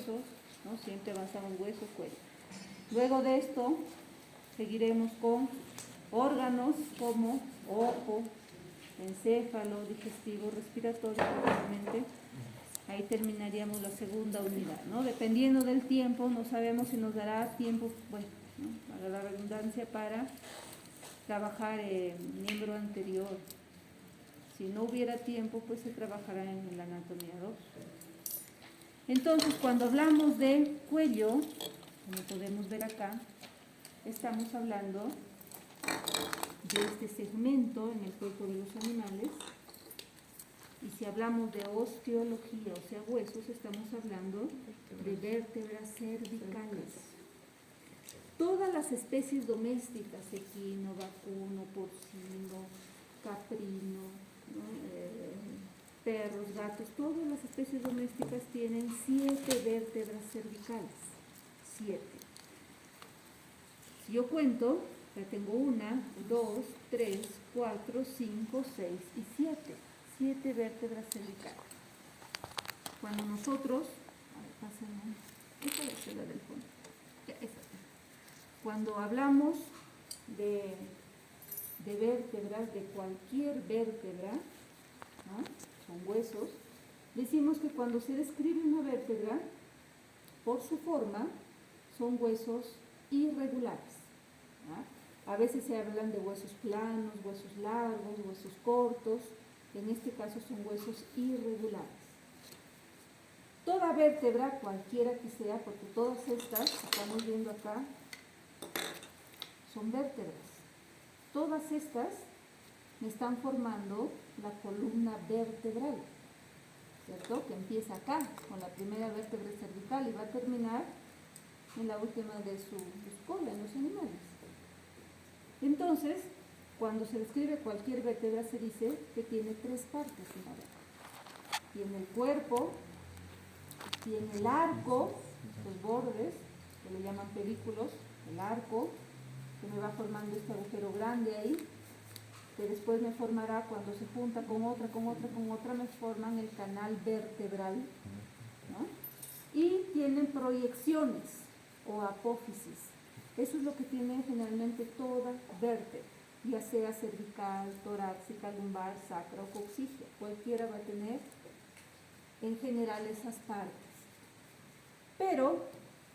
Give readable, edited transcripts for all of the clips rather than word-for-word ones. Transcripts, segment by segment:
huesos, ¿no? Siempre avanzamos hueso, cuello. Luego de esto, seguiremos con órganos como ojo, encéfalo, digestivo, respiratorio, obviamente. Ahí terminaríamos la segunda unidad, ¿no? Dependiendo del tiempo, no sabemos si nos dará tiempo, bueno, ¿no? Para la redundancia, para trabajar el miembro anterior. Si no hubiera tiempo, pues se trabajará en la anatomía 2. Entonces, cuando hablamos de cuello, como podemos ver acá, estamos hablando de este segmento en el cuerpo de los animales. Y si hablamos de osteología, o sea, huesos, estamos hablando de vértebras cervicales. Todas las especies domésticas, equino, vacuno, porcino, caprino, ¿no? Perros, gatos, todas las especies domésticas tienen 7 vértebras cervicales. 7. Si yo cuento, ya tengo 1, 2, 3, 4, 5, 6 y 7. 7 vértebras cervicales. Cuando nosotros, esta es la del fondo. Ya, esa. Cuando hablamos de vértebras, de cualquier vértebra, ¿no? Son huesos, decimos que cuando se describe una vértebra, por su forma, son huesos irregulares, ¿no? A veces se hablan de huesos planos, huesos largos, huesos cortos. En este caso son huesos irregulares. Toda vértebra, cualquiera que sea, porque todas estas que estamos viendo acá son vértebras. Todas estas me están formando la columna vertebral, ¿cierto? Que empieza acá, con la primera vértebra cervical y va a terminar en la última de su cola, en los animales. Entonces, cuando se describe cualquier vértebra se dice que tiene 3 partes en la vértebra. Tiene el cuerpo, tiene el arco, los bordes, que le llaman pedículos, el arco, que me va formando este agujero grande ahí, que después me formará cuando se junta con otra, me forman el canal vertebral, ¿no? Y tienen proyecciones o apófisis. Eso es lo que tiene generalmente toda vértebra, ya sea cervical, torácica, lumbar, sacra o coxígea. Cualquiera va a tener en general esas partes. Pero,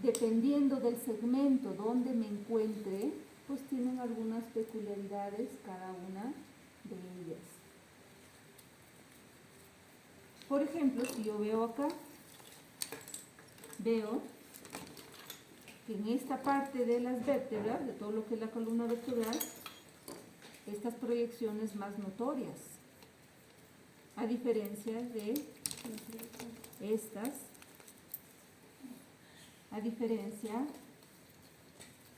dependiendo del segmento donde me encuentre, pues tienen algunas peculiaridades cada una de ellas. Por ejemplo, si yo veo acá, veo que en esta parte de las vértebras, de todo lo que es la columna vertebral, estas proyecciones más notorias, a diferencia de estas, a diferencia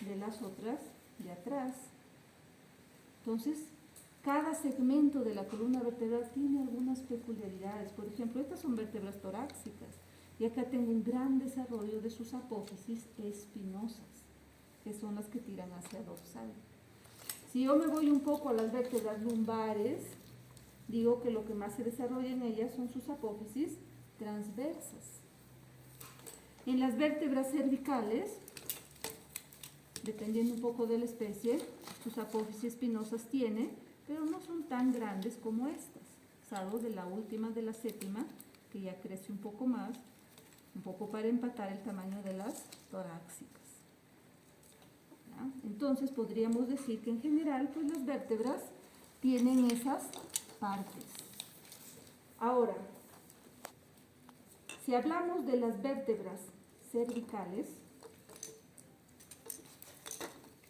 de las otras de atrás. Entonces, cada segmento de la columna vertebral tiene algunas peculiaridades. Por ejemplo, estas son vértebras torácicas y acá tengo un gran desarrollo de sus apófisis espinosas, que son las que tiran hacia dorsal. Si yo me voy un poco a las vértebras lumbares, digo que lo que más se desarrolla en ellas son sus apófisis transversas. En las vértebras cervicales, dependiendo un poco de la especie, sus apófisis espinosas tiene, pero no son tan grandes como estas, salvo de la última, de la séptima, que ya crece un poco más, un poco para empatar el tamaño de las torácicas. ¿Ya? Entonces podríamos decir que en general pues las vértebras tienen esas partes. Ahora, si hablamos de las vértebras cervicales,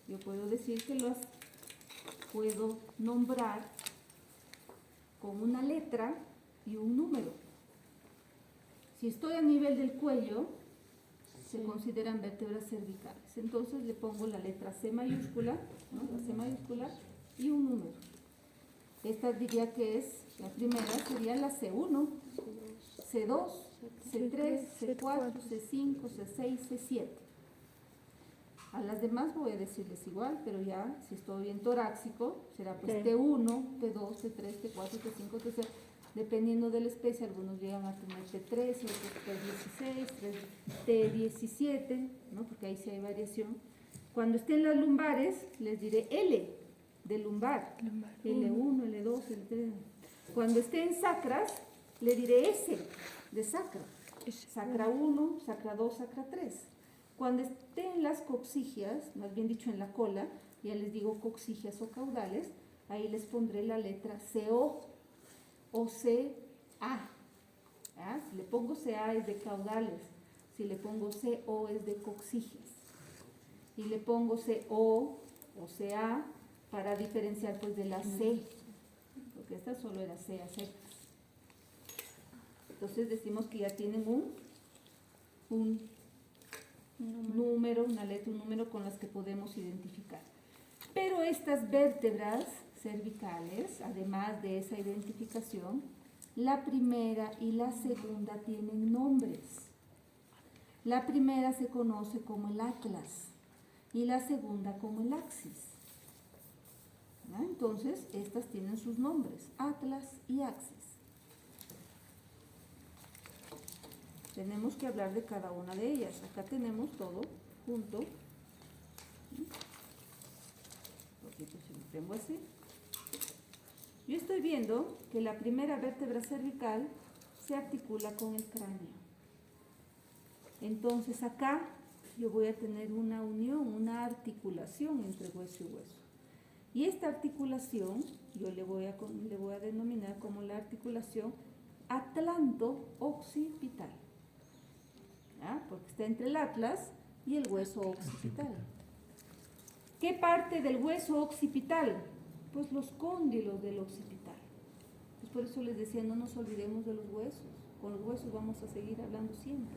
yo puedo decir que las puedo nombrar con una letra y un número. Si estoy a nivel del cuello, se consideran vértebras cervicales. Entonces le pongo la letra C mayúscula, ¿no? La C mayúscula y un número. Esta diría que es, la primera sería la C1, C2, C3, C4, C5, C6, C7. A las demás voy a decirles igual, pero ya si estoy en torácico, será pues T1, T2, T3, T4, T5, T6. Dependiendo de la especie, algunos llegan a tener T13, otros T16, T17, ¿no? Porque ahí sí hay variación. Cuando estén las lumbares, les diré L de lumbar, L1, L2, L3. Cuando estén sacras, le diré S de sacra, sacra 1, sacra 2, sacra 3. Cuando estén las coxigias, más bien dicho en la cola, ya les digo coxigias o caudales, ahí les pondré la letra CO o CA. ¿Ah? Si le pongo CA es de caudales, si le pongo CO es de coxigias. Y le pongo CO o CA para diferenciar pues de la C, porque esta solo era C a secas. Entonces decimos que ya tienen un número, una letra, un número con las que podemos identificar. Pero estas vértebras cervicales, además de esa identificación, la primera y la segunda tienen nombres. La primera se conoce como el atlas y la segunda como el axis. ¿Ya? Entonces, estas tienen sus nombres, atlas y axis. Tenemos que hablar de cada una de ellas. Acá tenemos todo junto. Porque si lo tengo así. Yo estoy viendo que la primera vértebra cervical se articula con el cráneo. Entonces acá yo voy a tener una unión, una articulación entre hueso y hueso. Y esta articulación yo le voy a denominar como la articulación atlanto-occipital. ¿Ah? Porque está entre el atlas y el hueso occipital. ¿Qué parte del hueso occipital? Pues los cóndilos del occipital. Pues por eso les decía, no nos olvidemos de los huesos. Con los huesos vamos a seguir hablando siempre.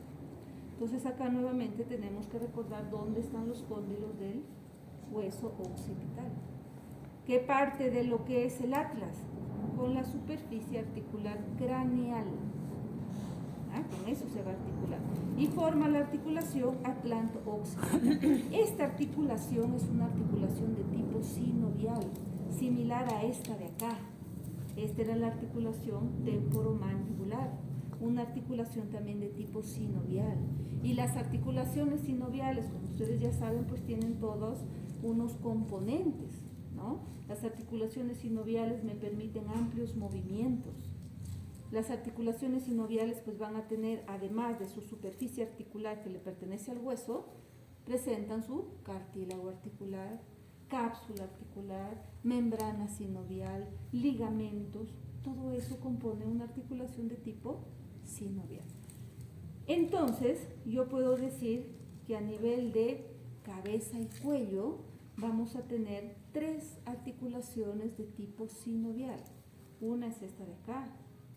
Entonces acá nuevamente tenemos que recordar dónde están los cóndilos del hueso occipital. ¿Qué parte de lo que es el atlas? Con la superficie articular craneal. Con eso se va a articular. Y forma la articulación atlanto-occipital. Esta articulación es una articulación de tipo sinovial, similar a esta de acá. Esta era la articulación temporomandibular, una articulación también de tipo sinovial. Y las articulaciones sinoviales, como ustedes ya saben, pues tienen todos unos componentes, ¿no? Las articulaciones sinoviales me permiten amplios movimientos. Las articulaciones sinoviales pues van a tener, además de su superficie articular que le pertenece al hueso, presentan su cartílago articular, cápsula articular, membrana sinovial, ligamentos. Todo eso compone una articulación de tipo sinovial. Entonces, yo puedo decir que a nivel de cabeza y cuello vamos a tener 3 articulaciones de tipo sinovial. Una es esta de acá,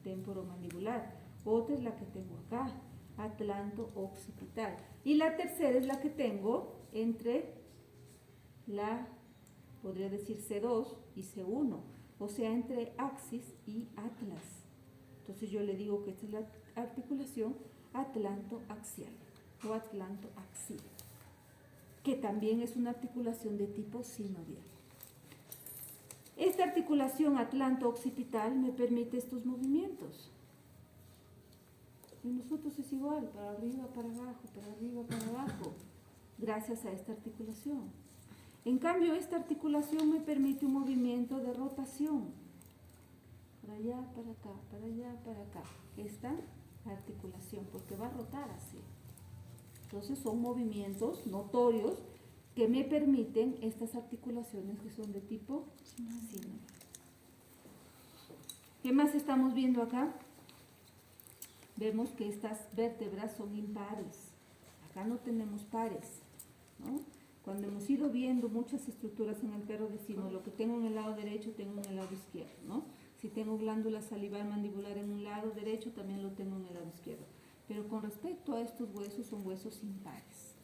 temporomandibular. Otra es la que tengo acá, atlanto-occipital. Y la tercera es la que tengo entre la, podría decir C2 y C1, o sea, entre axis y atlas. Entonces yo le digo que esta es la articulación atlanto-axial o atlanto-axil, que también es una articulación de tipo sinovial. Esta articulación atlanto-occipital me permite estos movimientos. Y nosotros es igual, para arriba, para abajo, para arriba, para abajo, gracias a esta articulación. En cambio, esta articulación me permite un movimiento de rotación. Para allá, para acá, para allá, para acá. Esta articulación, porque va a rotar así. Entonces son movimientos notorios que me permiten estas articulaciones que son de tipo sinovial. ¿Qué más estamos viendo acá? Vemos que estas vértebras son impares. Acá no tenemos pares, ¿no? Cuando hemos ido viendo muchas estructuras en el perro decimos lo que tengo en el lado derecho tengo en el lado izquierdo, ¿no? Si tengo glándula salival mandibular en un lado derecho también lo tengo en el lado izquierdo. Pero con respecto a estos huesos son huesos impares.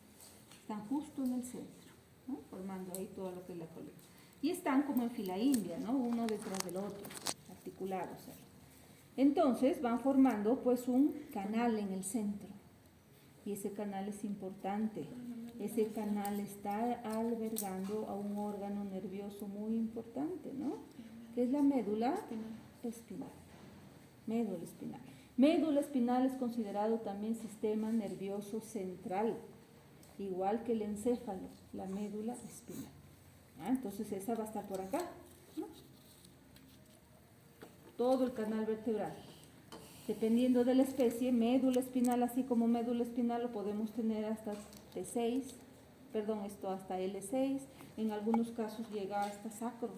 Están justo en el centro, ¿no? Formando ahí todo lo que es la columna. Y están como en fila india, ¿no? Uno detrás del otro, articulados ahí. Entonces van formando pues un canal en el centro. Y ese canal es importante. Ese canal está albergando a un órgano nervioso muy importante, ¿no? Que es la médula espinal. Médula espinal. Médula espinal es considerado también sistema nervioso central, igual que el encéfalo, la médula espinal. Entonces esa va a estar por acá, ¿no? Todo el canal vertebral. Dependiendo de la especie, médula espinal, así como médula espinal, lo podemos tener hasta T6, hasta L6, en algunos casos llega hasta sacro.